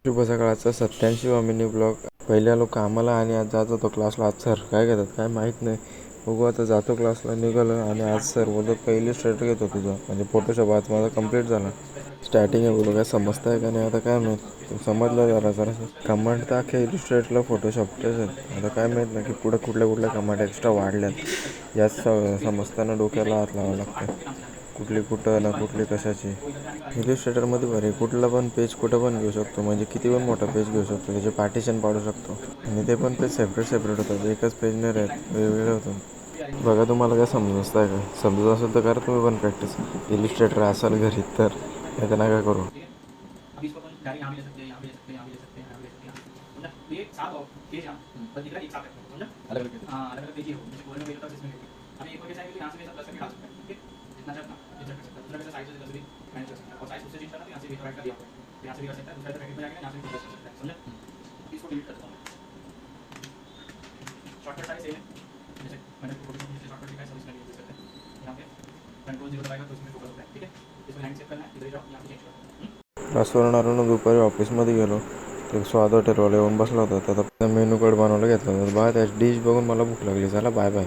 शुभ सकाळचा 87वा mini blog. पहिले आलो कामाला आणि आज जात होतो क्लासला. आज सर काय घेतात काय माहीत नाही. बघू आता जातो क्लासला, निघालो आणि आज सर बोलतो पहिली स्ट्रेटर घेतो तुझा, म्हणजे फोटोशॉप आज माझा कंप्लीट झाला. स्टार्टिंग आहे, बोलू काय समजतं आहे का नाही आता काय माहीत. समजलं जरा कमांड तर अख्ख्या इलिस्ट्रेटरला फोटोशॉपच्याच आहेत. आता काय माहीत नाही की पुढे कुठल्या कमांड एक्स्ट्रा वाढल्यात. याच समजताना डोक्याला हात लावावं लागतं, कुठली कुठं ना कुठली कशाची. इलिस्ट्रेटरमध्ये बरे कुठलं पण पेज कुठं पण घेऊ शकतो, म्हणजे किती पण मोठा पेज घेऊ शकतो, त्याचे पार्टिशन पाडू शकतो. आणि ते पण पेज सेपरेट होतात, एकच पेज नाही राहत, वेगवेगळे होतात. बघा तुम्हाला काय समजत आहे का? समजत असेल तर करा तुम्ही पण प्रॅक्टिस. इलिस्ट्रेटर असाल घरी तर, नाही तर नका करू. क्लासवरून आलो दुपारी ऑफिसमध्ये गेलो. ते स्वाद हॉटेलवाला येऊन बसला होता, त्याचा मेनू कार्ड बनवायला घेतला होता. बघा त्या डिश बघून मला भूक लागली. चला बाय बाय.